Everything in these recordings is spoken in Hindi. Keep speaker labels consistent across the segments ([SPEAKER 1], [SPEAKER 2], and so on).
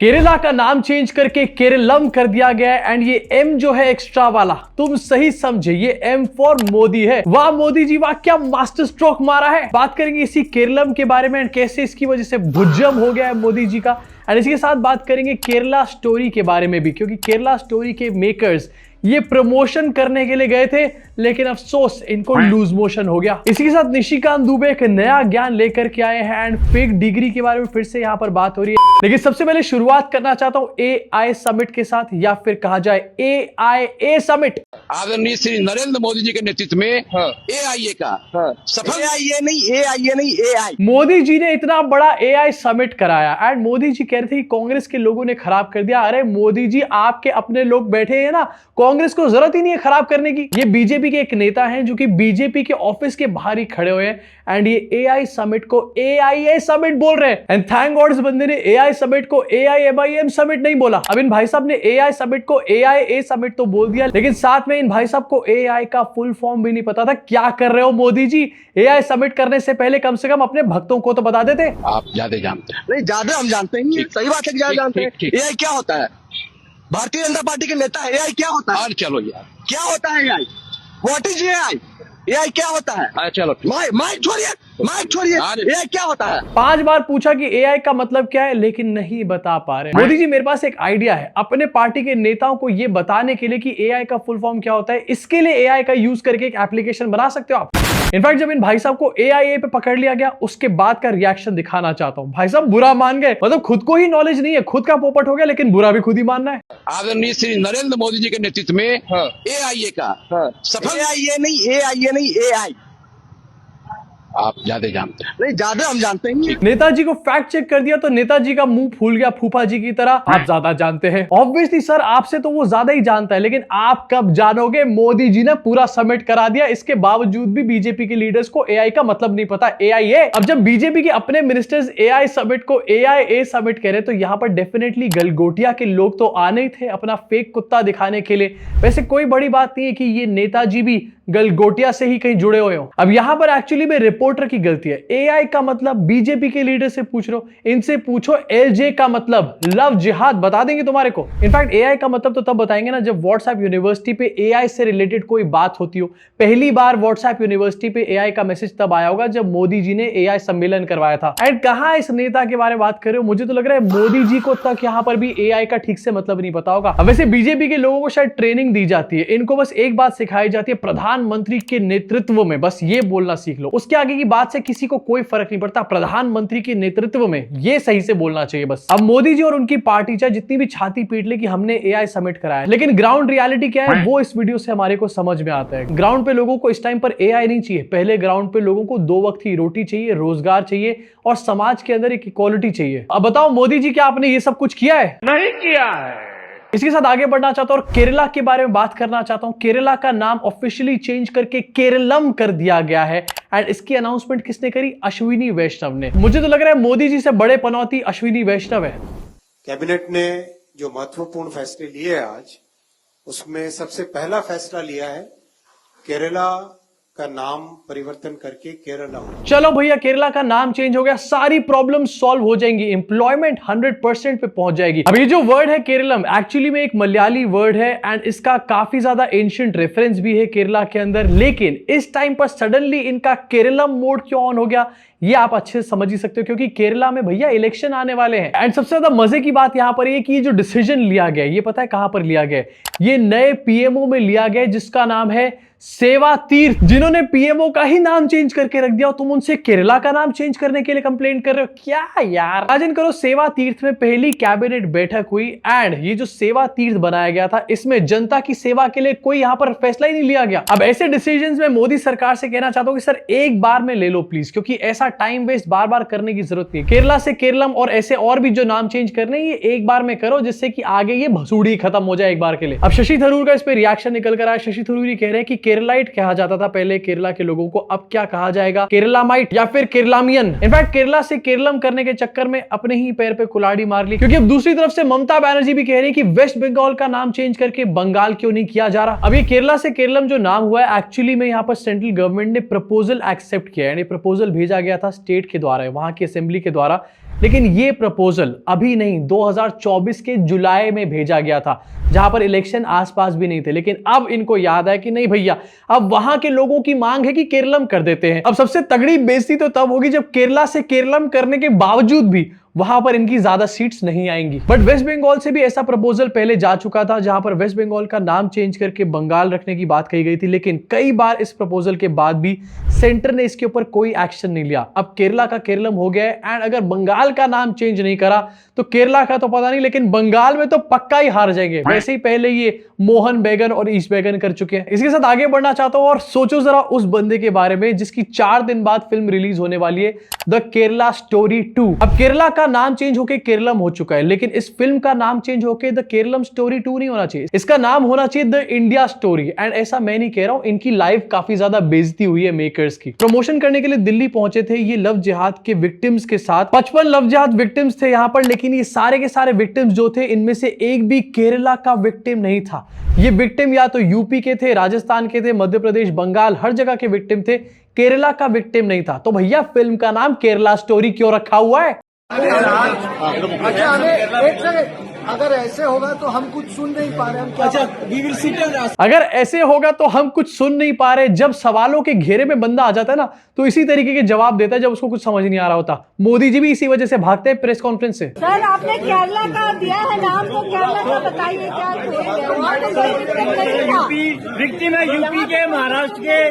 [SPEAKER 1] केरला का नाम चेंज करके केरलम कर दिया गया है एंड ये एम जो है एक्स्ट्रा वाला, तुम सही समझे, ये एम फॉर मोदी है। वाह मोदी जी वाह, क्या मास्टर स्ट्रोक मारा है। बात करेंगे इसी केरलम के बारे में एंड कैसे इसकी वजह से भुज्जम हो गया है मोदी जी का। एंड इसी के साथ बात करेंगे केरला स्टोरी के बारे में भी, क्योंकि केरला स्टोरी के मेकर्स ये प्रमोशन करने के लिए गए थे लेकिन अफसोस इनको लूज मोशन हो गया। इसी के साथ निशिकांत दुबे एक नया ज्ञान लेकर के आए हैं एंड फेक डिग्री के बारे में फिर से यहां पर बात हो रही है। लेकिन सबसे पहले शुरुआत करना चाहता हूं AI समिट के साथ, या फिर कहा जाए AIA समिट।
[SPEAKER 2] आदरणीय श्री नरेंद्र मोदी जी के नेतृत्व में AIA का सफल
[SPEAKER 3] AIA नहीं AI।
[SPEAKER 1] मोदी जी ने इतना बड़ा AI समिट कराया एंड मोदी जी कह रहे थे कि कांग्रेस के लोगों ने खराब कर दिया। अरे मोदी जी, आपके अपने लोग बैठे हैं ना, कांग्रेस को जरूरत ही नहीं है खराब करने की। ये बीजेपी के एक नेता हैं जो कि बीजेपी के ऑफिस के बाहर ही खड़े हुए हैं एंड ये AI समिट को AIA समिट बोल रहे हैं। एंड थैंक गॉड इस बंदे ने AI समिट को AIMIM समिट नहीं बोला। अब इन भाई साहब ने AI समिट को AIA समिट तो बोल दिया, लेकिन साथ में इन भाई साहब को AI का फुल फॉर्म भी नहीं पता था। क्या कर रहे हो मोदी जी? AI समिट करने से पहले कम से कम अपने भक्तों को तो बता देते।
[SPEAKER 2] आप ज्यादा जानते हैं।
[SPEAKER 3] नहीं, ज्यादा हम जानते हैं, सही बात है कि ज्यादा जानते हैं।
[SPEAKER 2] ठीक।
[SPEAKER 3] AI क्या होता है? भारतीय जनता पार्टी के नेता है। AI क्या होता है?
[SPEAKER 2] और चलो यार,
[SPEAKER 3] क्या होता है AI? What is AI? AI क्या होता है?
[SPEAKER 2] चलो
[SPEAKER 3] माइक छोड़िए। AI क्या होता है?
[SPEAKER 1] 5 बार पूछा कि AI का मतलब क्या है, लेकिन नहीं बता पा रहे। मोदी जी, मेरे पास एक आइडिया है अपने पार्टी के नेताओं को ये बताने के लिए कि AI का फुल फॉर्म क्या होता है। इसके लिए AI का यूज करके एक एप्लीकेशन बना सकते हो आप। इनफैक्ट जब इन भाई साहब को AIA पे पकड़ लिया गया उसके बाद का रिएक्शन दिखाना चाहता हूं। भाई साहब बुरा मान गए, मतलब खुद को ही नॉलेज नहीं है, खुद का पोपट हो गया, लेकिन बुरा भी खुद ही मानना है।
[SPEAKER 2] आदरणीय श्री नरेंद्र मोदी जी के नेतृत्व में AIA का सफल
[SPEAKER 3] AIA नहीं AI।
[SPEAKER 2] आप ज्यादा जानते हैं।
[SPEAKER 3] नहीं, ज्यादा हम जानते हैं।
[SPEAKER 1] नेताजी को फैक्ट चेक कर दिया तो नेताजी का मुंह फूल गया फूफा जी की तरह। आप ज्यादा जानते हैं। ऑब्वियसली सर, आपसे तो वो ज्यादा ही जानता है, लेकिन आप कब जानोगे? मोदी जी ने पूरा समिट करा दिया, इसके बावजूद भी बीजेपी के लीडर्स को AI का मतलब नहीं पता। AIA। अब जब बीजेपी के अपने मिनिस्टर्स AI समिट को AIA समिट कह रहे तो यहां पर डेफिनेटली गलगोटिया के लोग तो आने ही थे अपना फेक कुत्ता दिखाने के लिए। वैसे कोई बड़ी बात नहीं है कि ये नेताजी भी गलगोटिया से ही कहीं जुड़े हुए हो। अब यहां पर एक्चुअली में रिपोर्टर की गलती है। AI का मतलब बीजेपी के लीडर से पूछ लो, इनसे पूछो LJ का मतलब लव जिहाद, बता देंगे तुम्हारे को। इनफैक्ट AI का मतलब तो तब बताएंगे ना जब व्हाट्सएप यूनिवर्सिटी पे AI से रिलेटेड कोई बात होती हो। पहली बार व्हाट्सएप यूनिवर्सिटी पे AI का मैसेज तब आया होगा जब मोदी जी ने AI सम्मेलन करवाया था। एंड कहां इस नेता के बारे में बात कर रहे हो? मुझे तो लग रहा है मोदी जी को तक यहां पर भी AI का ठीक से मतलब नहीं पता होगा। अब वैसे बीजेपी के लोगों को शायद ट्रेनिंग दी जाती है, इनको बस एक बात सिखाई जाती है, प्रधानमंत्री के नेतृत्व में, बस ये बोलना सीख लो। उसके आगे की बात से किसी को कोई फर्क नहीं पड़ता। प्रधानमंत्री के नेतृत्व में ये सही से बोलना चाहिए बस। अब मोदी जी और उनकी पार्टी चाहे जितनी भी छाती पीट ले कि हमने AI समिट कराया, लेकिन ग्राउंड रियलिटी क्या है वो इस वीडियो से हमारे को समझ में आता है। ग्राउंड पे लोगों को इस टाइम पर AI नहीं चाहिए। पहले ग्राउंड पे लोगों को 2 वक्त की रोटी चाहिए, रोजगार चाहिए और समाज के अंदर एक इक्वालिटी चाहिए। अब बताओ मोदी जी, क्या आपने ये सब कुछ किया है?
[SPEAKER 2] नहीं किया है।
[SPEAKER 1] इसके साथ आगे बढ़ना चाहता हूं और केरला के बारे में बात करना चाहता हूं। केरला का नाम ऑफिशियली चेंज करके केरलम कर दिया गया है एंड इसकी अनाउंसमेंट किसने करी? अश्विनी वैष्णव ने। मुझे तो लग रहा है मोदी जी से बड़े पनौती अश्विनी वैष्णव है।
[SPEAKER 4] कैबिनेट ने जो महत्वपूर्ण फैसले लिए आज, उसमें सबसे पहला फैसला लिया है केरला का नाम परिवर्तन करके केरला।
[SPEAKER 1] चलो भैया, केरला का नाम चेंज हो गया, सारी प्रॉब्लम सॉल्व हो जाएंगी, एम्प्लॉयमेंट 100% पे पहुंच जाएगी। अब ये जो वर्ड है केरलम, एक्चुअली में एक मलयाली वर्ड है एंड इसका काफी ज्यादा एंशिएंट रेफरेंस भी है केरला के अंदर। लेकिन इस टाइम पर सडनली इनका केरलम मोड क्यों ऑन हो गया, ये आप अच्छे से समझ ही सकते हो, क्योंकि केरला में भैया इलेक्शन आने वाले हैं। एंड सबसे ज्यादा मजे की बात यहां पर ये कि ये जो डिसीजन लिया गया, ये पता है कहां पर लिया गया? ये नए PMO में लिया गया जिसका नाम है सेवा तीर्थ। जिन्होंने PMO का ही नाम चेंज करके रख दिया, तुम उनसे केरला का नाम चेंज करने के लिए कंप्लेंट कर रहे हो क्या यार? इमेजिन करो, सेवा तीर्थ में पहली कैबिनेट बैठक हुई एंड ये जो सेवा तीर्थ बनाया गया था, इसमें जनता की सेवा के लिए कोई यहां पर फैसला ही नहीं लिया गया। अब ऐसे डिसीजंस में मोदी सरकार से कहना चाहता हूं कि सर एक बार में ले लो प्लीज, क्योंकि ऐसा टाइम वेस्ट बार बार करने की जरूरत नहीं। केरला से केरलम और ऐसे और भी जो नाम चेंज करने, ये एक बार में करो जिससे कि आगे ये भसूड़ी खत्म हो जाए एक बार के लिए। अब शशि थरूर का इस पे रिएक्शन निकल कर आया। शशि थरूर कह रहे हैं कि केरलाइट कहा जाता था पहले केरला के लोगों को, अब क्या कहा जाएगा? केरलामाइट या फिर केरलामियन। इनफैक्ट केरला से केरलम करने के चक्कर में अपने ही पैर पे कुल्हाड़ी मार ली, क्योंकि अब दूसरी तरफ से ममता बनर्जी भी कह रही है कि वेस्ट बंगाल का नाम चेंज करके बंगाल क्यों नहीं किया जा रहा। अब ये केरला से केरलम जो नाम हुआ है, एक्चुअली में यहां पर सेंट्रल गवर्नमेंट ने प्रपोजल एक्सेप्ट किया है। प्रपोजल भेजा गया था स्टेट के द्वारा, वहां की असेंबली के द्वारा लेकिन ये प्रपोजल अभी नहीं 2024 के जुलाई में भेजा गया था, जहां पर इलेक्शन आसपास भी नहीं थे। लेकिन अब इनको याद है कि नहीं भैया, अब वहां के लोगों की मांग है कि केरलम कर देते हैं। अब सबसे तगड़ी बेइज्जती तो तब होगी जब केरला से केरलम करने के बावजूद भी वहां पर इनकी ज्यादा सीट्स नहीं आएंगी। बट वेस्ट बंगाल से भी ऐसा प्रपोजल पहले जा चुका था, जहां पर वेस्ट बंगाल का नाम चेंज करके बंगाल रखने की बात कही गई थी। लेकिन कई बार इस प्रपोजल के बाद भी सेंटर ने इसके ऊपर कोई एक्शन नहीं लिया। अब केरला का केरलम हो गया है, एंड अगर बंगाल का नाम चेंज नहीं करा तो केरला का तो पता नहीं, लेकिन बंगाल में तो पक्का ही हार जाएंगे। वैसे ही पहले ये मोहन बैगन और ईस्ट बैगन कर चुके हैं। इसके साथ आगे बढ़ना चाहता हूं और सोचो जरा उस बंदे के बारे में जिसकी 4 दिन बाद फिल्म रिलीज होने वाली है, द केरला स्टोरी 2। अब केरला का नाम चेंज होकर केरलम हो चुका है, लेकिन इस फिल्म का नाम चेंज होकर द केरलम स्टोरी 2 नहीं होना चाहिए, इसका नाम होना चाहिए द इंडिया स्टोरी। एंड ऐसा मैं नहीं कह रहा हूं, इनकी लाइफ काफी ज्यादा बेइज्जती हुई है मेकर्स की। प्रमोशन करने के लिए दिल्ली पहुंचे थे ये लव जिहाद के विक्टिम्स के साथ। 55 लव जिहाद विक्टिम्स थे यहां पर, लेकिन ये सारे के सारे विक्टिम्स जो थे इनमें से एक भी केरला का विक्टिम नहीं था। ये विक्टिम या तो यूपी के थे, राजस्थान के थे, मध्य प्रदेश, बंगाल, हर जगह के विक्टिम थे, केरला का विक्टिम नहीं था। तो भैया फिल्म का नाम केरला स्टोरी क्यों रखा हुआ है?
[SPEAKER 5] अच्छा हमें एक सेकंड, अगर ऐसे होगा तो हम कुछ सुन नहीं पा रहे, हम क्या?
[SPEAKER 1] अगर ऐसे होगा तो हम कुछ सुन नहीं पा रहे। जब सवालों के घेरे में बंदा आ जाता है ना, तो इसी तरीके के जवाब देता है जब उसको कुछ समझ नहीं आ रहा होता। मोदी जी भी इसी वजह से भागते हैं प्रेस कॉन्फ्रेंस से।
[SPEAKER 6] सर आपने केरला का दिया है नाम, तो केरला का बताइए क्या
[SPEAKER 7] विक्टिम है यूपी के, महाराष्ट्र के,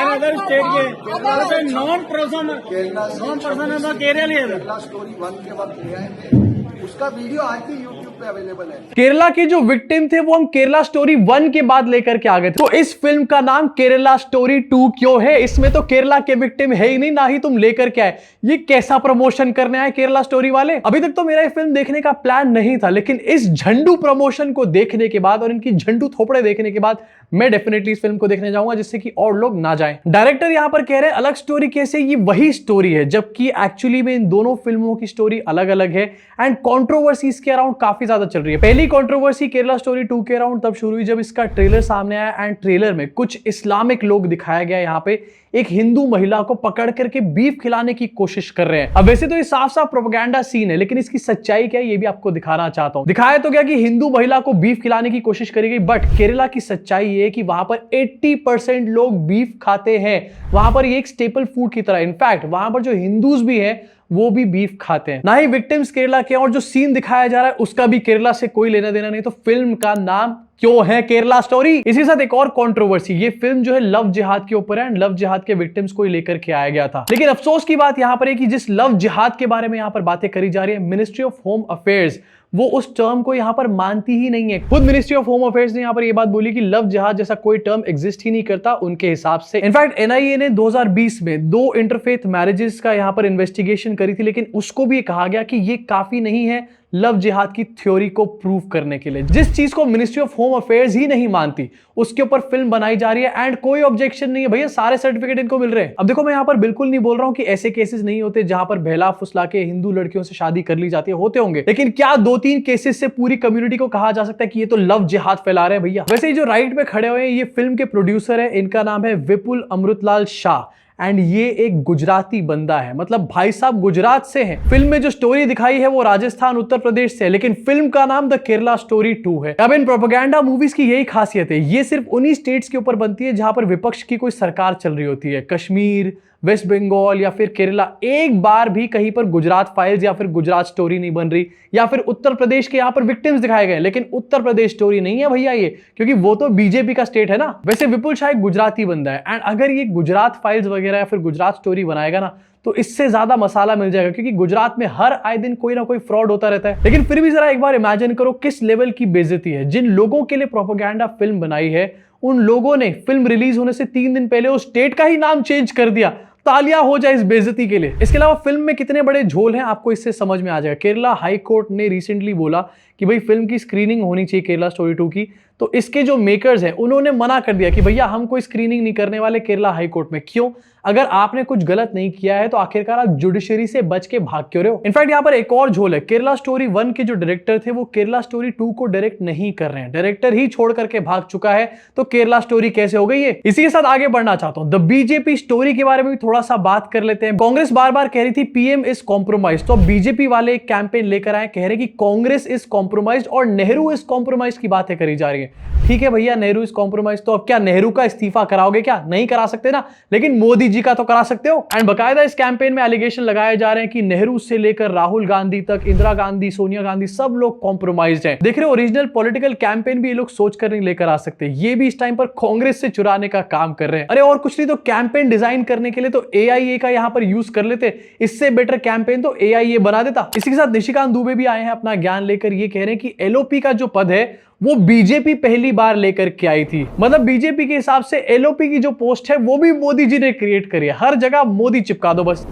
[SPEAKER 7] अदर स्टेट के, नॉन पर्सन केरल है।
[SPEAKER 5] केरला स्टोरी 1 के वक्त लिया है, उसका वीडियो आज भी यूट्यूब पे अवेलेबल है।
[SPEAKER 1] केरला के जो विक्टिम थे वो हम केरला स्टोरी 1 के बाद लेकर के आ गए थे। तो इस फिल्म का नाम केरला स्टोरी 2 क्यों है? इसमें तो केरला के विक्टिम है ही नहीं, ना ही तुम लेकर के आए। ये कैसा प्रमोशन करने आए केरला स्टोरी वाले? अभी तक तो मेरा ये फिल्म देखने का प्लान नहीं था, लेकिन इस झंडू प्रमोशन को देखने के बाद और इनकी झंडू थोपड़े देखने के बाद मैं डेफिनेटली इस फिल्म को देखने जाऊंगा, जिससे कि और लोग ना जाएं। डायरेक्टर यहां पर कह रहे हैं अलग स्टोरी कैसे, ये वही स्टोरी है, जबकि एक्चुअली में इन दोनों फिल्मों की स्टोरी अलग अलग है। एंड कंट्रोवर्सी इसके अराउंड काफी ज्यादा चल रही है। पहली कंट्रोवर्सी केरला स्टोरी 2 के अराउंड तब शुरू हुई जब इसका ट्रेलर सामने आया, एंड ट्रेलर में कुछ इस्लामिक लोग दिखाया गया यहाँ पे एक हिंदू महिला को पकड़ करके बीफ खिलाने की कोशिश कर रहे हैं। अब वैसे तो ये साफ साफ प्रोपेगेंडा सीन है, लेकिन इसकी सच्चाई क्या है ये भी आपको दिखाना चाहता हूं। दिखाया तो क्या कि हिंदू महिला को बीफ खिलाने की कोशिश करी गई, बट केरला की सच्चाई ये है कि वहां पर 80% लोग बीफ खाते हैं। वहां पर ये एक स्टेपल फूड की तरह, इनफैक्ट वहां पर जो हिंदूज भी हैं वो भी बीफ खाते हैं। ना ही विक्टिम्स केरला के, और जो सीन दिखाया जा रहा है उसका भी केरला से कोई लेना देना नहीं। तो फिल्म का नाम क्यों है केरला स्टोरी? इसी साथ एक और कंट्रोवर्सी, ये फिल्म जो है लव जिहाद के ऊपर है, एंड लव जिहाद के विक्टिम्स को ही लेकर के आया गया था। लेकिन अफसोस की बात यहां पर है कि जिस लव जिहाद के बारे में यहां पर बातें करी जा रही है, मिनिस्ट्री ऑफ होम अफेयर्स वो उस टर्म को यहां पर मानती ही नहीं है। खुद मिनिस्ट्री ऑफ होम अफेयर्स ने यहां पर यह बात बोली कि लव जिहाद जैसा कोई टर्म एग्जिस्ट ही नहीं करता उनके हिसाब से। इनफैक्ट एनआईए ने 2020 में 2 इंटरफेथ मैरिजेस का यहां पर इन्वेस्टिगेशन करी थी, लेकिन उसको भी कहा गया कि ये काफी नहीं है लव जिहाद की थ्योरी को प्रूव करने के लिए। जिस चीज को मिनिस्ट्री ऑफ होम अफेयर्स ही नहीं मानती उसके ऊपर फिल्म बनाई जा रही है, एंड कोई ऑब्जेक्शन नहीं है भैया, सारे सर्टिफिकेट इनको मिल रहे हैं। अब देखो, मैं यहां पर बिल्कुल नहीं बोल रहा हूं कि ऐसे केसेस नहीं होते जहां पर बहला फुसला के हिंदू लड़कियों से शादी कर ली जाती है, होते होंगे, लेकिन क्या 2-3 केसेस से पूरी कम्युनिटी को कहा जा सकता है कि ये तो लव जिहाद फैला रहे हैं भैया? वैसे जो राइट पे खड़े हुए हैं ये फिल्म के प्रोड्यूसर है, इनका नाम है विपुल अमृतलाल शाह, एंड ये एक गुजराती बंदा है, मतलब भाई साहब गुजरात से हैं। फिल्म में जो स्टोरी दिखाई है वो राजस्थान उत्तर प्रदेश से है, लेकिन फिल्म का नाम द केरला स्टोरी 2 है। अब इन प्रोपेगेंडा मूवीज की यही खासियत है, ये सिर्फ उन्हीं स्टेट्स के ऊपर बनती है जहां पर विपक्ष की कोई सरकार चल रही होती है। कश्मीर, वेस्ट बंगाल या फिर केरला, एक बार भी कहीं पर गुजरात फाइल्स या फिर गुजरात स्टोरी नहीं बन रही, या फिर उत्तर प्रदेश के यहां पर विक्टिम्स दिखाए गए, लेकिन उत्तर प्रदेश स्टोरी नहीं है भैया ये, क्योंकि वो तो बीजेपी का स्टेट है ना। वैसे विपुल शाह एक गुजराती बंदा है, एंड अगर ये गुजरात फाइल्स वगैरह या फिर गुजरात स्टोरी बनाएगा ना तो इससे ज्यादा मसाला मिल जाएगा, क्योंकि गुजरात में हर आए दिन कोई ना कोई फ्रॉड होता रहता है। लेकिन फिर भी जरा एक बार इमेजिन करो किस लेवल की बेइज्जती है। जिन लोगों के लिए प्रोपेगेंडा फिल्म बनाई है उन लोगों ने फिल्म रिलीज होने से 3 दिन पहले उस स्टेट का ही नाम चेंज कर दिया। तालियां हो जाए इस बेइज्जती के लिए। इसके अलावा फिल्म में कितने बड़े झोल हैं आपको इससे समझ में आ जाएगा। केरला हाई कोर्ट ने रिसेंटली बोला कि भाई फिल्म की स्क्रीनिंग होनी चाहिए केरला स्टोरी 2 की, तो इसके जो मेकर्स हैं उन्होंने मना कर दिया कि भैया हम कोई स्क्रीनिंग नहीं करने वाले केरला हाई कोर्ट में। क्यों? अगर आपने कुछ गलत नहीं किया है तो आखिरकार आप जुडिशरी से बच के भाग क्यों रहे हो? इनफैक्ट यहाँ पर एक और झोल है, केरला स्टोरी 1 के जो डायरेक्टर थे वो केरला स्टोरी 2 को डायरेक्ट नहीं कर रहे हैं, डायरेक्टर ही छोड़ करके भाग चुका है, तो केरला स्टोरी कैसे हो गई है? इसी के साथ आगे बढ़ना चाहता हूं, द बीजेपी स्टोरी के बारे में भी थोड़ा थोड़ा सा बात कर लेते हैं। कांग्रेस बार बार कह रही थी पीएम इज कॉम्प्रोमाइज, तो बीजेपी वाले एक कैंपेन लेकर आए, कह रहे कि कांग्रेस इज कॉम्प्रोमाइज और नेहरू इज कॉम्प्रोमाइज की बातें करी जा रही है। ठीक है भैया, नेहरू इज कॉम्प्रोमाइज, तो अब क्या नेहरू का इस्तीफा कराओगे? क्या नहीं करा सकते ना, लेकिन मोदी जी का तो करा सकते हो। एंड बकायदा इस कैंपेन में एलिगेशन लगाए जा रहे हैं कि नेहरू से लेकर राहुल गांधी तक, इंदिरा गांधी, सोनिया गांधी, सब लोग कॉम्प्रोमाइज्ड हैं। देख रहे हो, ओरिजिनल पॉलिटिकल कैंपेन भी ये लोग सोचकर नहीं लेकर आ सकते, ये भी इस टाइम पर कांग्रेस से चुराने का काम कर रहे हैं। अरे और कुछ नहीं तो कैंपेन डिजाइन करने के लिए तो एआईए का यहां पर यूज कर लेते, इससे बेटर कैंपेन तो एआईए बना देता। इसी के साथ निशिकांत दुबे भी आए हैं अपना ज्ञान लेकर, ये कह रहे हैं कि एलओपी का जो पद है वो बीजेपी पहली बार लेकर के आई थी। मतलब बीजेपी के हिसाब से एलओपी की जो पोस्ट है वो भी मोदी जी ने क्रिएट करी है, हर जगह मोदी चिपका दो बस।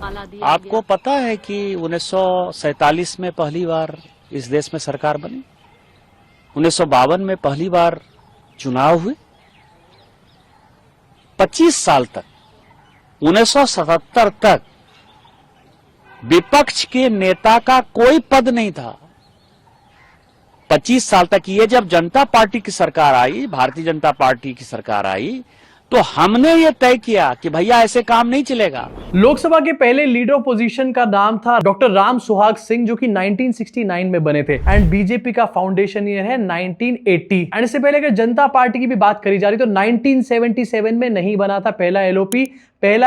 [SPEAKER 8] आपको पता है कि 1947 में पहली बार इस देश में सरकार बनी, 1952 में पहली बार चुनाव हुए, 25 साल तक 1977 तक विपक्ष के नेता का कोई पद नहीं था। 25 साल तक ये जब जनता पार्टी की सरकार आई, भारतीय जनता पार्टी की सरकार आई, तो हमने ये तय किया कि भैया ऐसे काम नहीं चलेगा।
[SPEAKER 1] लोकसभा के पहले लीडर ऑपोजिशन का नाम था डॉक्टर राम सुहाग सिंह, जो कि 1969 में बने थे। एंड बीजेपी का फाउंडेशन ईयर है 1980। एंड इससे पहले अगर जनता पार्टी की भी बात करी जा रही तो 1977 में नहीं बना था पहला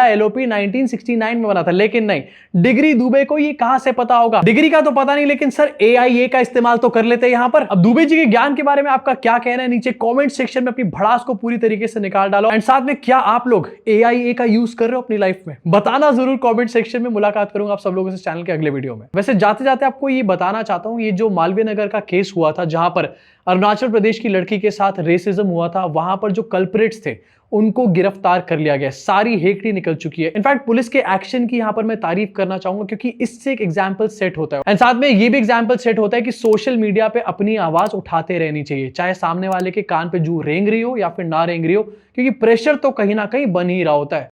[SPEAKER 1] एलओपी 1969 में बना था। लेकिन नहीं, डिग्री दुबे को ये कहां से पता होगा? डिग्री का तो पता नहीं, लेकिन सर एआईए का इस्तेमाल तो कर लेते हैं यहां पर। अब दुबे जी के ज्ञान के बारे में आपका क्या कहना है? नीचे कमेंट सेक्शन में अपनी भड़ास को पूरी तरीके से निकाल डालो। एंड साथ में क्या आप लोग एआईए का यूज कर रहे हो अपनी लाइफ में? बताना जरूर कमेंट सेक्शन में। मुलाकात करूंगा आप सब लोगों से चैनल के अगले वीडियो में। वैसे जाते जाते आपको ये बताना चाहता हूं, ये जो मालवीय नगर का केस हुआ था, जहां पर अरुणाचल प्रदेश की लड़की के साथ रेसिज्म हुआ था, वहां पर जो कल्प्रिट्स थे उनको गिरफ्तार कर लिया गया। सारी हेकड़ी निकल चुकी है। इनफैक्ट पुलिस के एक्शन की यहां पर मैं तारीफ करना चाहूंगा, क्योंकि इससे एक एग्जांपल सेट होता है। एंड साथ में ये भी एग्जांपल सेट होता है कि सोशल मीडिया पे अपनी आवाज उठाते रहनी चाहिए, चाहे सामने वाले के कान पे जू रेंग रही हो या फिर ना रेंग रही हो, क्योंकि प्रेशर तो कहीं ना कहीं बन ही रहा होता है।